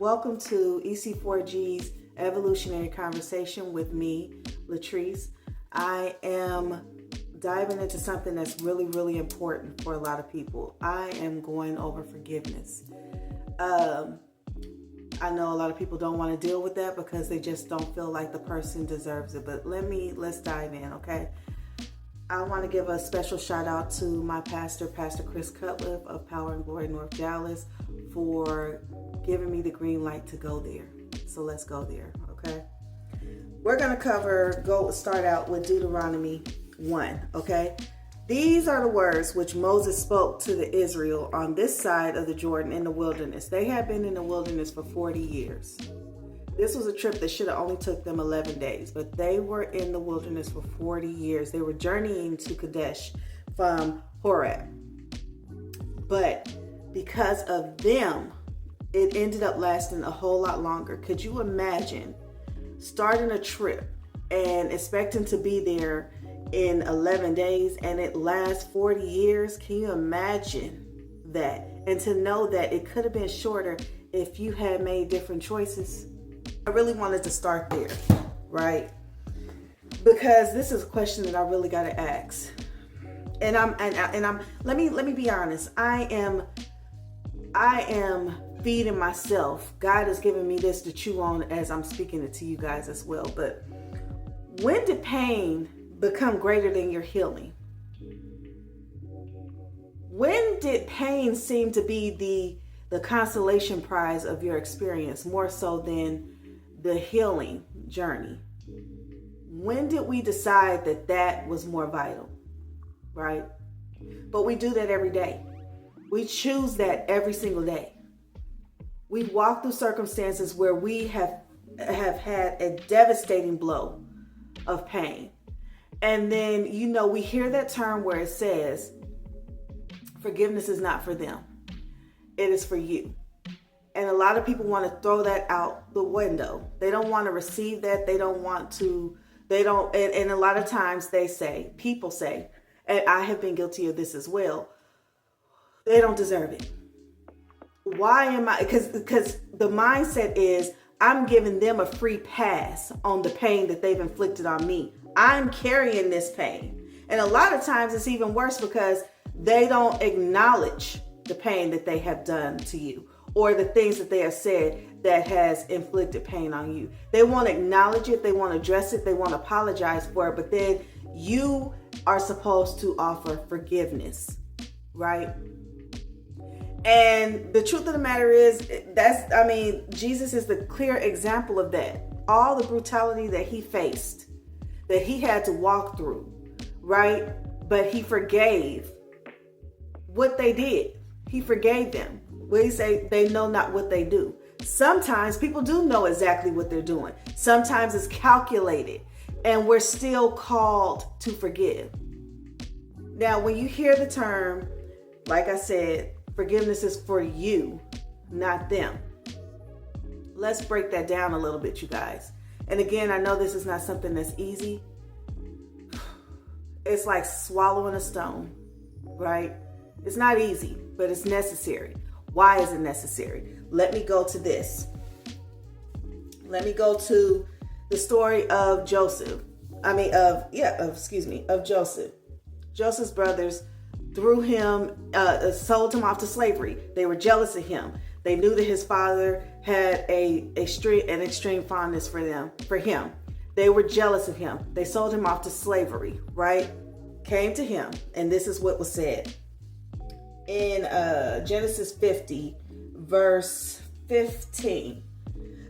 welcome to EC4G's Evolutionary Conversation with me, Latrice. I am diving into something that's really, really important for a lot of people. I am going over forgiveness. I know a lot of people don't want to deal with that because they just don't feel like the person deserves it. But let's dive in, okay? I want to give a special shout out to my pastor, Pastor Chris Cutliff of Power and Glory North Dallas, for giving me the green light to go there. So let's go there, okay? We're going to start out with Deuteronomy 1, okay? These are the words which Moses spoke to the Israel on this side of the Jordan in the wilderness. They had been in the wilderness for 40 years. This was a trip that should have only took them 11 days, but they were in the wilderness for 40 years. They were journeying to Kadesh from Horeb. But because of them, it ended up lasting a whole lot longer. Could you imagine starting a trip and expecting to be there in 11 days and it lasts 40 years? Can you imagine that? And to know that it could have been shorter if you had made different choices. I really wanted to start there, right? Because this is a question that I really got to ask. And let me be honest. I am feeding myself. God has given me this to chew on as I'm speaking it to you guys as well. But when did pain become greater than your healing? When did pain seem to be the consolation prize of your experience more so than the healing journey? When did we decide that was more vital, right? But we do that every day. We choose that every single day. We walk through circumstances where we have had a devastating blow of pain. And then, we hear that term where it says, forgiveness is not for them. It is for you. And a lot of people want to throw that out the window. They don't want to receive that. And a lot of times people say, and I have been guilty of this as well, they don't deserve it. Why am I? Because the mindset is I'm giving them a free pass on the pain that they've inflicted on me. I'm carrying this pain. And a lot of times it's even worse because they don't acknowledge the pain that they have done to you or the things that they have said that has inflicted pain on you. They won't acknowledge it. They won't address it. They won't apologize for it. But then you are supposed to offer forgiveness, right? And the truth of the matter is Jesus is the clear example of that. All the brutality that he faced, that he had to walk through, right? But he forgave what they did. He forgave them. When he say they know not what they do. Sometimes people do know exactly what they're doing. Sometimes it's calculated, and we're still called to forgive. Now, when you hear the term, like I said, forgiveness is for you, not them. Let's break that down a little bit, you guys. And again, I know this is not something that's easy. It's like swallowing a stone, right? It's not easy, but it's necessary. Why is it necessary? Let me go to this. Let me go to the story of Joseph. Of Joseph. Joseph's brothers sold him off to slavery. They were jealous of him. They knew that his father had an extreme fondness for him. They were jealous of him. They sold him off to slavery, right? Came to him, and this is what was said in Genesis 50, verse 15.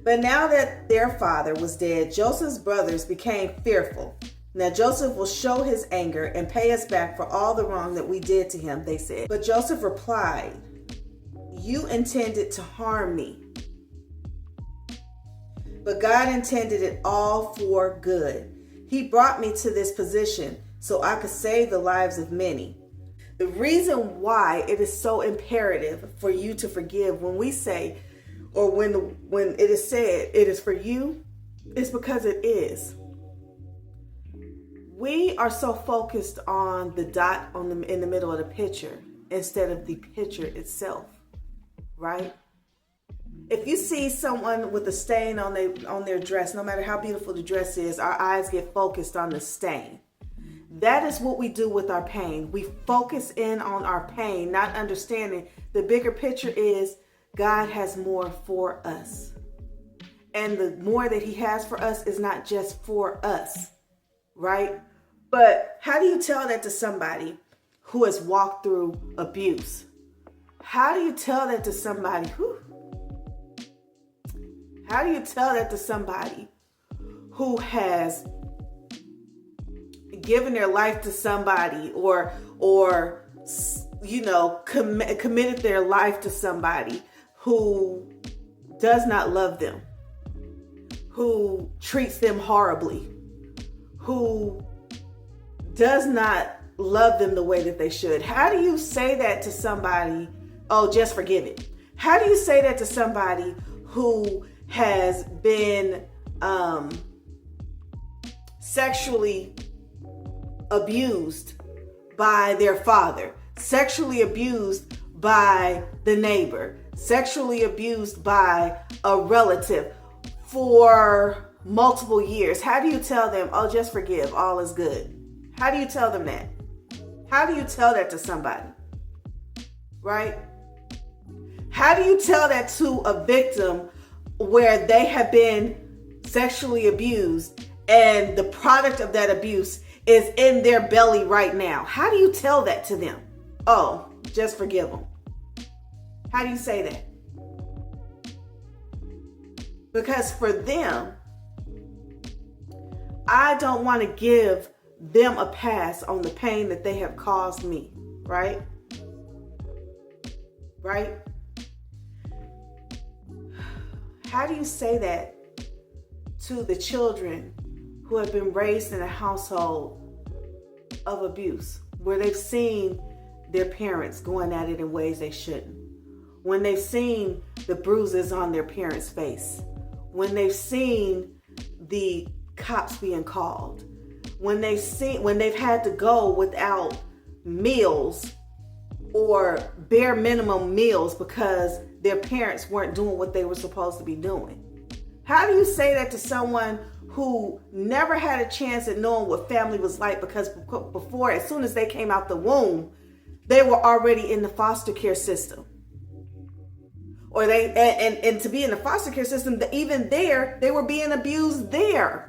But now that their father was dead, Joseph's brothers became fearful. Now Joseph will show his anger and pay us back for all the wrong that we did to him, they said. But Joseph replied, you intended to harm me, but God intended it all for good. He brought me to this position so I could save the lives of many. The reason why it is so imperative for you to forgive when we say, or when it is said it is for you, is because it is. We are so focused on the dot in the middle of the picture instead of the picture itself, right? If you see someone with a stain on their dress, no matter how beautiful the dress is, our eyes get focused on the stain. That is what we do with our pain. We focus in on our pain, not understanding the bigger picture is God has more for us. And the more that he has for us is not just for us, right? But how do you tell that to somebody who has walked through abuse? How do you tell that to somebody How do you tell that to somebody who has given their life to somebody or committed their life to somebody who does not love them, who treats them horribly, who does not love them the way that they should? How do you say that to somebody? Oh, just forgive it. How do you say that to somebody who has been sexually abused by their father, sexually abused by the neighbor, sexually abused by a relative for multiple years? How do you tell them, oh, just forgive, all is good? How do you tell them that? How do you tell that to somebody? Right? How do you tell that to a victim where they have been sexually abused and the product of that abuse is in their belly right now? How do you tell that to them? Oh, just forgive them. How do you say that? Because for them, I don't want to give them a pass on the pain that they have caused me, right? Right? How do you say that to the children who have been raised in a household of abuse, where they've seen their parents going at it in ways they shouldn't, when they've seen the bruises on their parents' face, when they've seen the cops being called, when they've had to go without meals or bare minimum meals because their parents weren't doing what they were supposed to be doing? How do you say that to someone who never had a chance at knowing what family was like, because before, as soon as they came out the womb, they were already in the foster care system? Or and to be in the foster care system, even there, they were being abused there.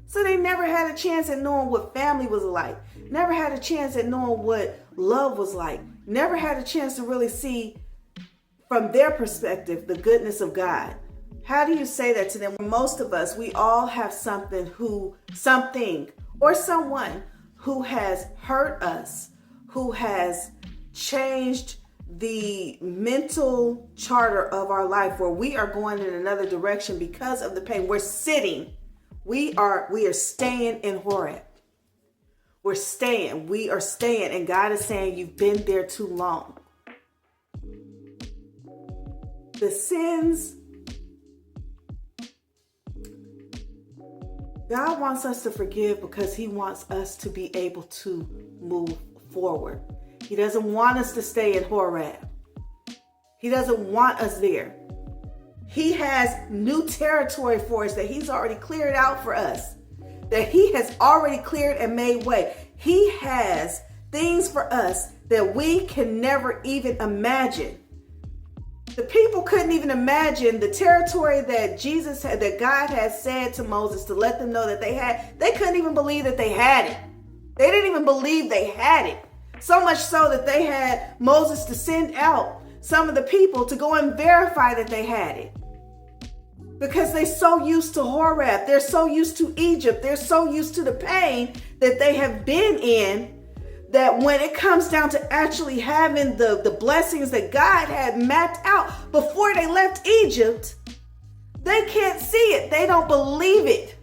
So they never had a chance at knowing what family was like, never had a chance at knowing what love was like, never had a chance to really see from their perspective the goodness of God. How do you say that to them? Most of us, we all have something or someone who has hurt us, who has changed the mental charter of our life, where we are going in another direction because of the pain. We are staying in Horeb. We are staying, and God is saying, you've been there too long. The sins, God wants us to forgive because he wants us to be able to move forward. He doesn't want us to stay in Horeb. He doesn't want us there. He has new territory for us that he's already cleared out for us, that he has already cleared and made way. He has things for us that we can never even imagine. The people couldn't even imagine the territory that that God had said to Moses to let them know that they had. They couldn't even believe that they had it. They didn't even believe they had it. So much so that they had Moses to send out some of the people to go and verify that they had it. Because they're so used to Horeb. They're so used to Egypt. They're so used to the pain that they have been in, that when it comes down to actually having the blessings that God had mapped out before they left Egypt, they can't see it. They don't believe it.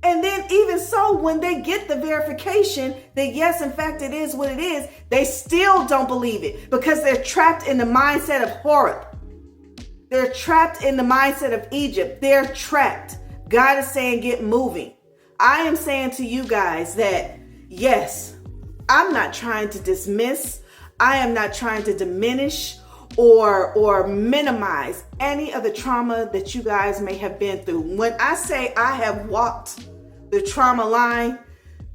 And then even so, when they get the verification that yes, in fact, it is what it is, they still don't believe it because they're trapped in the mindset of Horeb. They're trapped in the mindset of Egypt. They're trapped. God is saying, get moving. I am saying to you guys that, yes, I'm not trying to dismiss. I am not trying to diminish or minimize any of the trauma that you guys may have been through. When I say I have walked the trauma line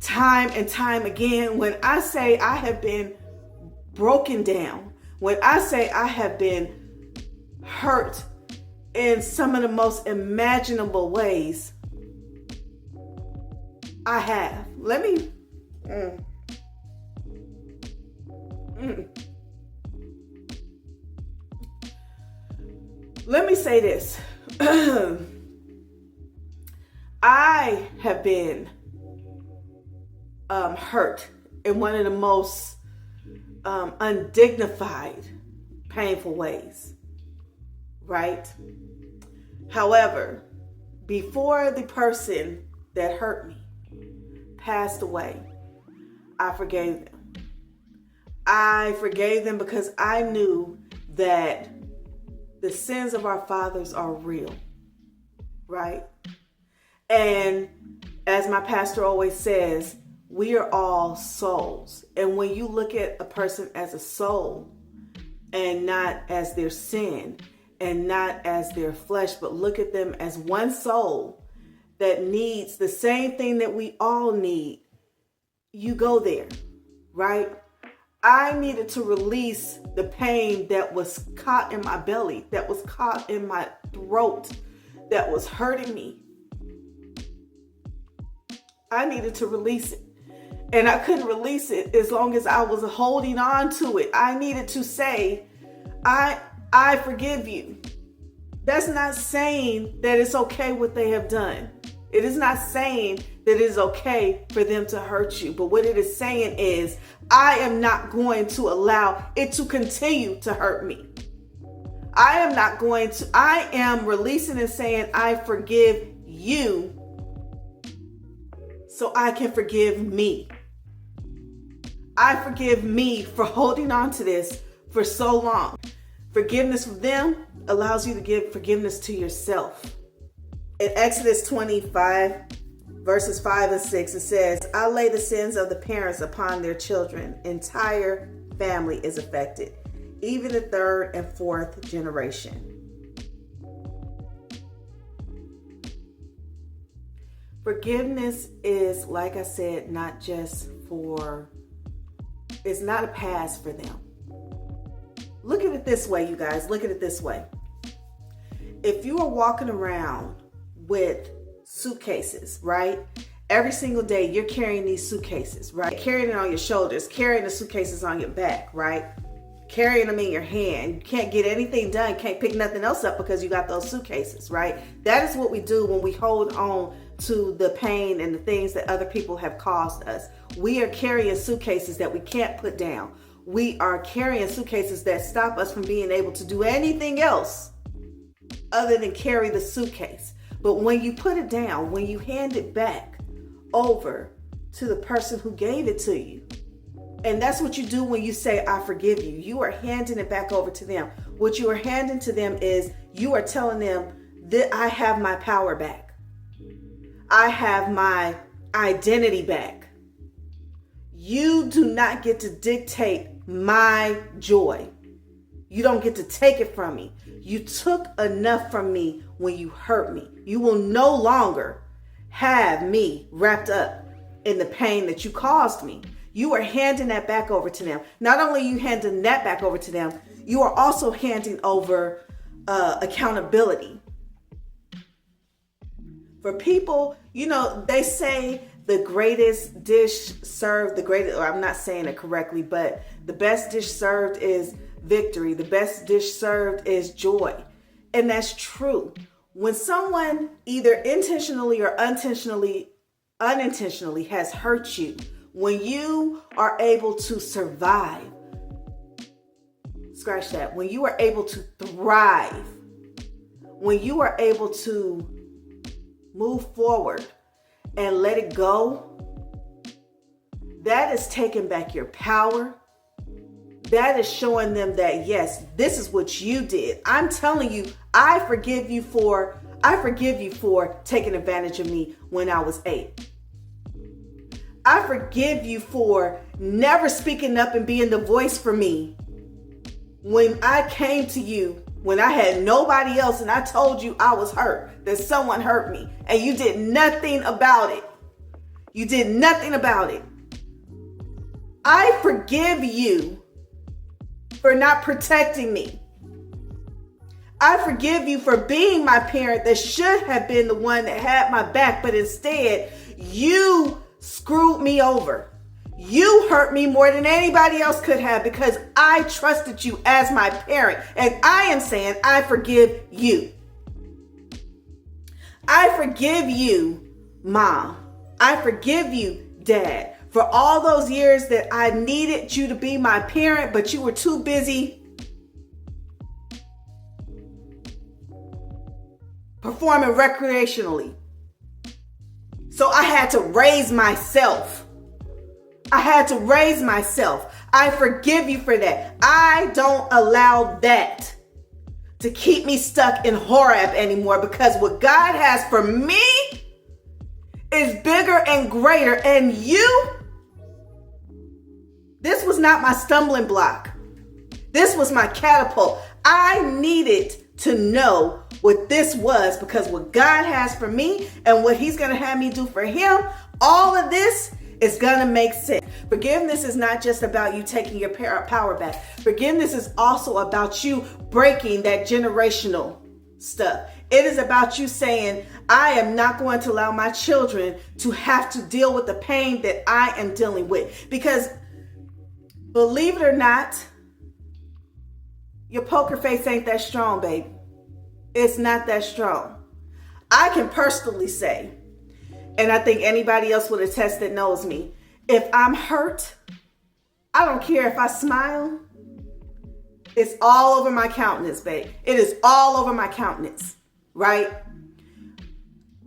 time and time again, when I say I have been broken down, when I say I have been hurt in some of the most imaginable ways, I have. Let me say this. I have been hurt in one of the most undignified, painful ways, right? However, before the person that hurt me passed away, I forgave them. I forgave them because I knew that the sins of our fathers are real, right? And as my pastor always says, we are all souls. And when you look at a person as a soul and not as their sin and not as their flesh, but look at them as one soul that needs the same thing that we all need, you go there, right? I needed to release the pain that was caught in my belly, that was caught in my throat, that was hurting me. I needed to release it. And I couldn't release it as long as I was holding on to it. I needed to say, I forgive you. That's not saying that it's okay what they have done. It is not saying that it is okay for them to hurt you. But what it is saying is, I am not going to allow it to continue to hurt me. I am releasing and saying, I forgive you so I can forgive me. I forgive me for holding on to this for so long. Forgiveness from them allows you to give forgiveness to yourself. In Exodus 25, verses 5 and 6, it says, I lay the sins of the parents upon their children. Entire family is affected, even the third and fourth generation. Forgiveness is, like I said, it's not a pass for them. Look at it this way, you guys. Look at it this way. If you are walking around with suitcases, right? Every single day you're carrying these suitcases, right? Carrying it on your shoulders, carrying the suitcases on your back, right? Carrying them in your hand. You can't get anything done, can't pick nothing else up because you got those suitcases, right? That is what we do when we hold on to the pain and the things that other people have caused us. We are carrying suitcases that we can't put down. We are carrying suitcases that stop us from being able to do anything else other than carry the suitcase. But when you put it down, when you hand it back over to the person who gave it to you, and that's what you do when you say, I forgive you. You are handing it back over to them. What you are handing to them is you are telling them that I have my power back. I have my identity back. You do not get to dictate my joy. You don't get to take it from me. You took enough from me when you hurt me. You will no longer have me wrapped up in the pain that you caused me. You are handing that back over to them. Not only are you handing that back over to them, you are also handing over accountability. For people, they say the greatest dish served, or I'm not saying it correctly, but the best dish served is victory. The best dish served is joy. And that's true. When someone either intentionally or unintentionally has hurt you, when you are able to survive, scratch that, when you are able to thrive, when you are able to move forward and let it go, that is taking back your power. That is showing them that, yes, this is what you did. I'm telling you, I forgive you for taking advantage of me when I was 8. I forgive you for never speaking up and being the voice for me when I came to you, when I had nobody else and I told you I was hurt, that someone hurt me, and you did nothing about it. You did nothing about it. I forgive you for not protecting me. I forgive you for being my parent that should have been the one that had my back, but instead you screwed me over. You hurt me more than anybody else could have because I trusted you as my parent. And I am saying I forgive you. I forgive you, Mom. I forgive you, Dad, for all those years that I needed you to be my parent, but you were too busy performing recreationally. So I had to raise myself. I forgive you for that. I don't allow that to keep me stuck in Horeb anymore, because what God has for me is bigger and greater. And this was not my stumbling block. This was my catapult. I needed to know what this was, because what God has for me and what he's going to have me do for him, all of this is going to make sense. Forgiveness is not just about you taking your power back. Forgiveness is also about you breaking that generational stuff. It is about you saying, I am not going to allow my children to have to deal with the pain that I am dealing with. Because believe it or not, your poker face ain't that strong, baby. It's not that strong. I can personally say, and I think anybody else would attest that knows me, if I'm hurt, I don't care if I smile. It's all over my countenance, babe. It is all over my countenance, right?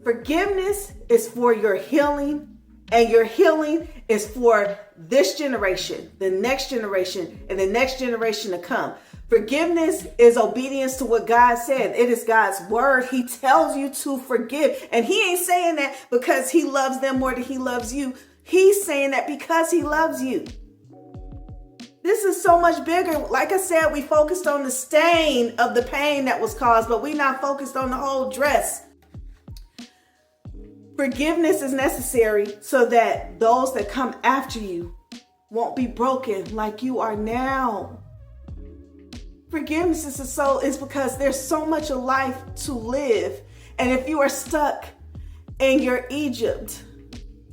Forgiveness is for your healing, and your healing is for this generation, the next generation, and the next generation to come. Forgiveness is obedience to what God said. It is God's word. He tells you to forgive. And he ain't saying that because he loves them more than he loves you. He's saying that because he loves you. This is so much bigger. Like I said, we focused on the stain of the pain that was caused, but we not focused on the whole dress. Forgiveness is necessary so that those that come after you won't be broken like you are now. Forgiveness is because there's so much of life to live. And if you are stuck in your Egypt,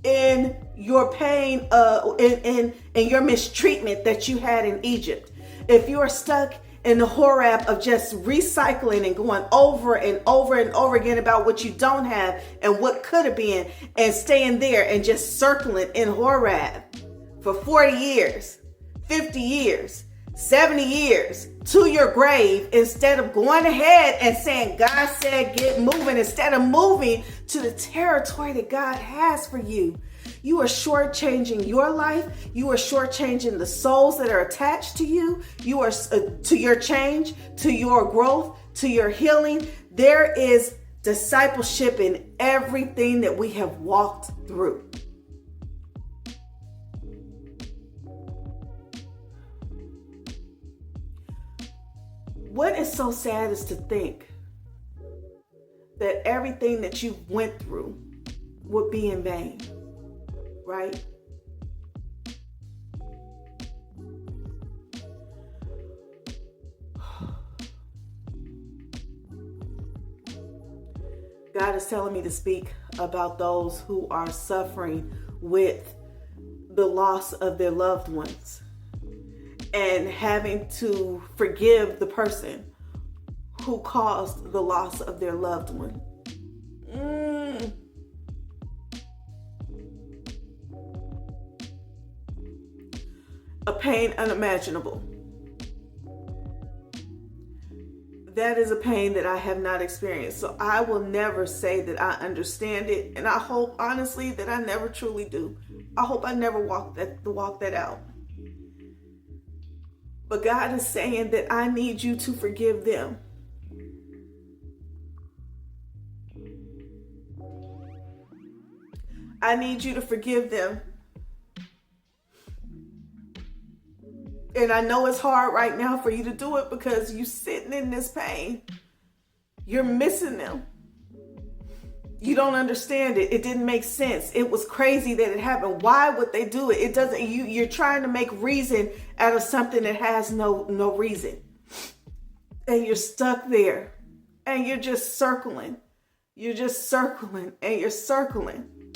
in your pain, in your mistreatment that you had in Egypt, if you are stuck in the Horeb of just recycling and going over and over and over again about what you don't have and what could have been, and staying there and just circling in Horeb for 40 years, 50 years, 70 years to your grave, instead of going ahead and saying, God said, get moving, instead of moving to the territory that God has for you. You are shortchanging your life. You are shortchanging the souls that are attached to you. You are to your change, to your growth, to your healing. There is discipleship in everything that we have walked through. What is so sad is to think that everything that you went through would be in vain, right? God is telling me to speak about those who are suffering with the loss of their loved ones and having to forgive the person who caused the loss of their loved one. A pain unimaginable. That is a pain that I have not experienced. So I will never say that I understand it. And I hope, honestly, that I never truly do. I hope I never walk that out. But God is saying that I need you to forgive them. I need you to forgive them. And I know it's hard right now for you to do it because you're sitting in this pain. You're missing them. You don't understand it. It didn't make sense. It was crazy that it happened. Why would they do it? It doesn't. You're trying to make reason out of something that has no reason. And you're stuck there. And you're just circling. You're just circling and you're circling.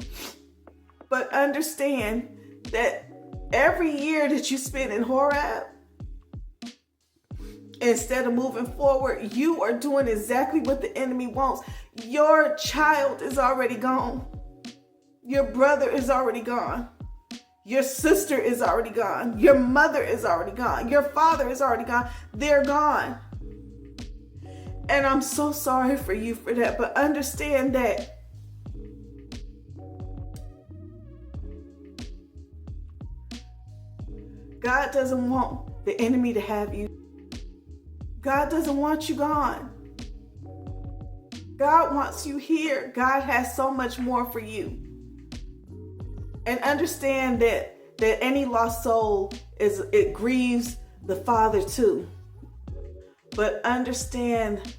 But understand that every year that you spend in Horeb, instead of moving forward, you are doing exactly what the enemy wants. Your child is already gone. Your brother is already gone. Your sister is already gone. Your mother is already gone. Your father is already gone. They're gone. And I'm so sorry for you for that. But understand that God doesn't want the enemy to have you. God doesn't want you gone. God wants you here. God has so much more for you. And understand that any lost soul it grieves the Father too. But understand,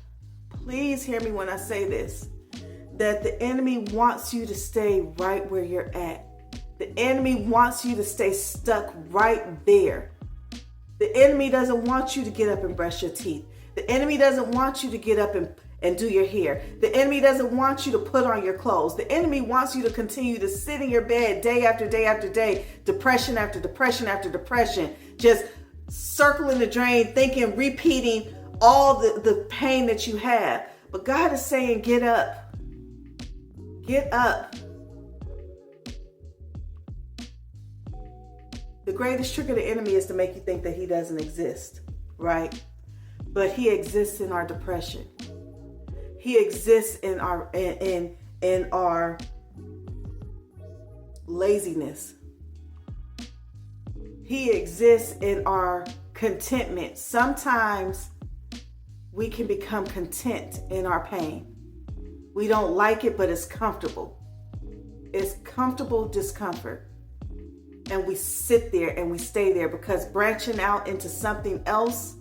please hear me when I say this, that the enemy wants you to stay right where you're at. The enemy wants you to stay stuck right there. The enemy doesn't want you to get up and brush your teeth. The enemy doesn't want you to get up and do your hair. The enemy doesn't want you to put on your clothes. The enemy wants you to continue to sit in your bed day after day after day, depression after depression after depression, just circling the drain, thinking, repeating all the pain that you have. But God is saying, get up. Get up. The greatest trick of the enemy is to make you think that he doesn't exist, right? But he exists in our depression. He exists in our in our laziness. He exists in our contentment. Sometimes we can become content in our pain. We don't like it, but it's comfortable. It's comfortable discomfort. And we sit there and we stay there because branching out into something else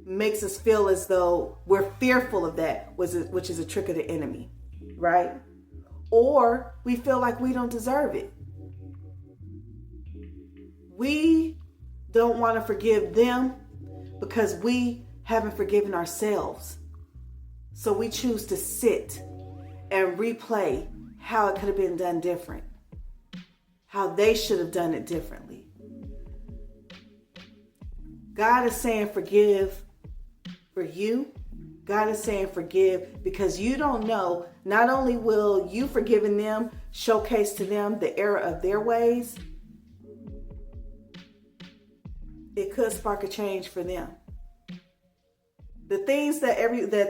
makes us feel as though we're fearful of that, which is a trick of the enemy, right? Or we feel like we don't deserve it. We don't want to forgive them because we haven't forgiven ourselves. So we choose to sit and replay how it could have been done different, how they should have done it differently. God is saying forgive for you. God is saying forgive because you don't know, not only will you forgiving them showcase to them the error of their ways, it could spark a change for them. The things that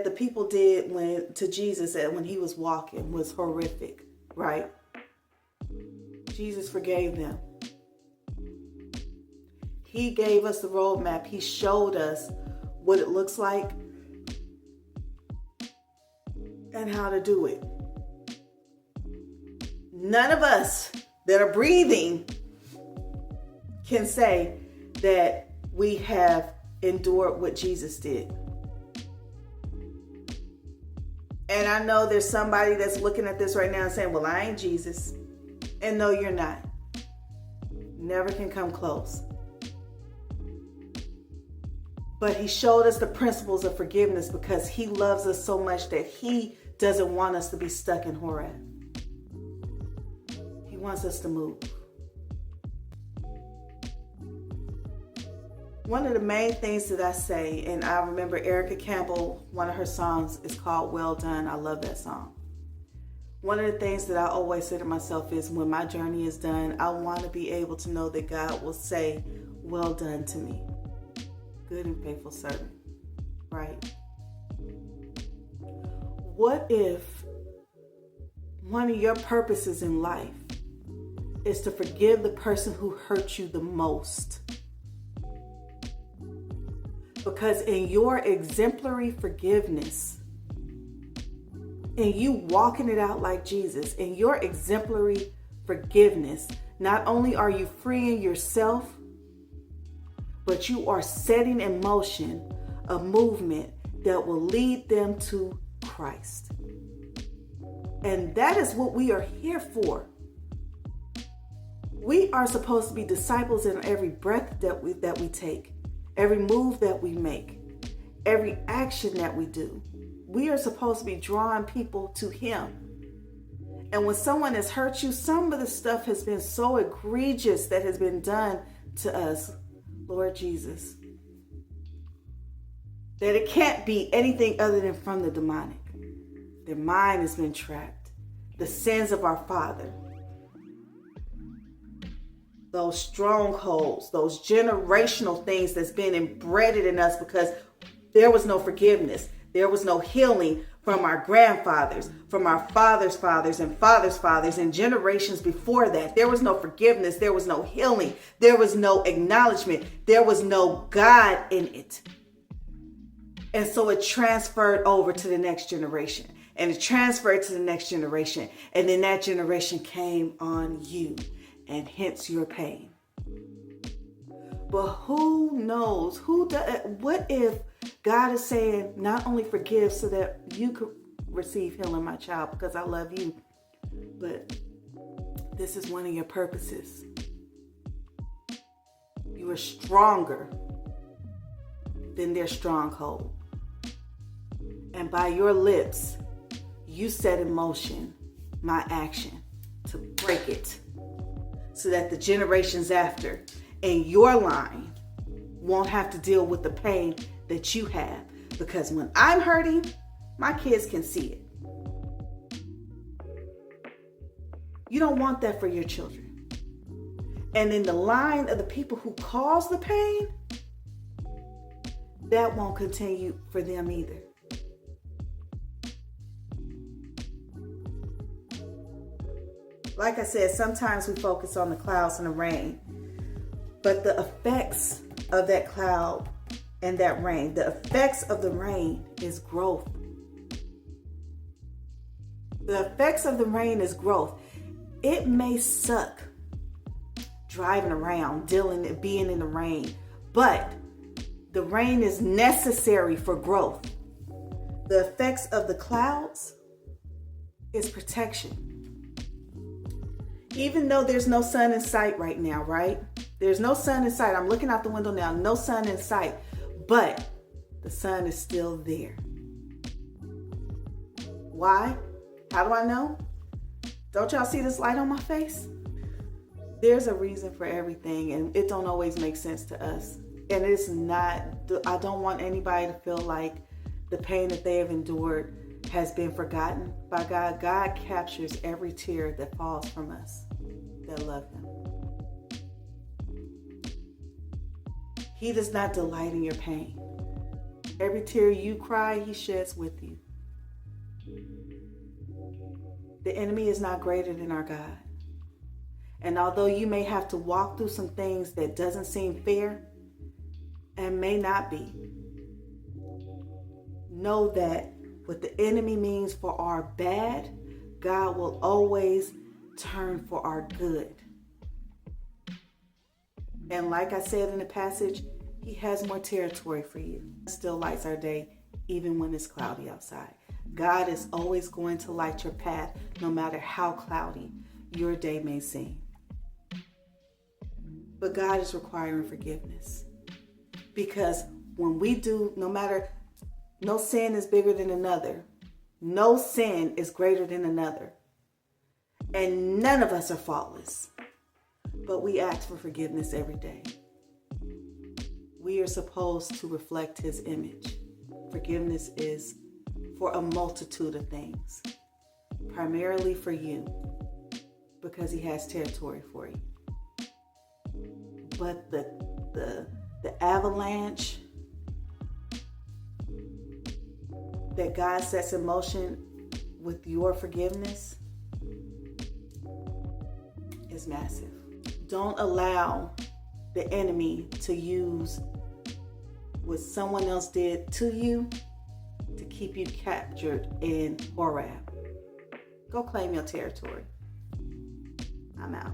the people did to Jesus when he was walking was horrific, right? Jesus forgave them. He gave us the roadmap. He showed us what it looks like and how to do it. None of us that are breathing can say that we have endured what Jesus did. And I know there's somebody that's looking at this right now and saying, well, I ain't Jesus. And no, you're not. Never can come close. But he showed us the principles of forgiveness because he loves us so much that he doesn't want us to be stuck in Horeb. He wants us to move. One of the main things that I say, and I remember Erica Campbell, one of her songs is called Well Done. I love that song. One of the things that I always say to myself is when my journey is done, I want to be able to know that God will say, well done to me. Good and faithful servant, right? What if one of your purposes in life is to forgive the person who hurt you the most? Because in your exemplary forgiveness, and you walking it out like Jesus, in your exemplary forgiveness, not only are you freeing yourself, but you are setting in motion a movement that will lead them to Christ. And that is what we are here for. We are supposed to be disciples in every breath that we take, every move that we make, every action that we do. We are supposed to be drawing people to Him. And when someone has hurt you, some of the stuff has been so egregious that has been done to us, Lord Jesus, that it can't be anything other than from the demonic. Their mind has been trapped. The sins of our father. Those strongholds, those generational things that's been embedded in us because there was no forgiveness. There was no healing from our grandfathers, from our fathers' fathers and fathers' fathers and generations before that. There was no forgiveness. There was no healing. There was no acknowledgement. There was no God in it. And so it transferred over to the next generation. And it transferred to the next generation. And then that generation came on you. And hence your pain. But who knows? What if God is saying, not only forgive so that you could receive healing, my child, because I love you, but this is one of your purposes. You are stronger than their stronghold. And by your lips, you set in motion my action to break it. So that the generations after in your line won't have to deal with the pain that you have. Because when I'm hurting, my kids can see it. You don't want that for your children. And in the line of the people who cause the pain, that won't continue for them either. Like I said, sometimes we focus on the clouds and the rain, but the effects of that cloud and that rain, the effects of the rain is growth. The effects of the rain is growth. It may suck driving around, being in the rain, but the rain is necessary for growth. The effects of the clouds is protection. Even though there's no sun in sight right now, right? There's no sun in sight. I'm looking out the window now, no sun in sight, but the sun is still there. Why? How do I know? Don't y'all see this light on my face? There's a reason for everything, and it don't always make sense to us. And it's not, I don't want anybody to feel like the pain that they have endured has been forgotten by God. God captures every tear that falls from us that love Him. He does not delight in your pain. Every tear you cry, He sheds with you. The enemy is not greater than our God. And although you may have to walk through some things that doesn't seem fair and may not be, know that what the enemy means for our bad, God will always turn for our good. And like I said in the passage, He has more territory for you. Still lights our day, even when it's cloudy outside. God is always going to light your path, no matter how cloudy your day may seem. But God is requiring forgiveness. Because when we do, no sin is bigger than another. No sin is greater than another. And none of us are faultless. But we ask for forgiveness every day. We are supposed to reflect His image. Forgiveness is for a multitude of things. Primarily for you. Because He has territory for you. But the avalanche that God sets in motion with your forgiveness is massive. Don't allow the enemy to use what someone else did to you to keep you captured in Horeb. Go claim your territory. I'm out.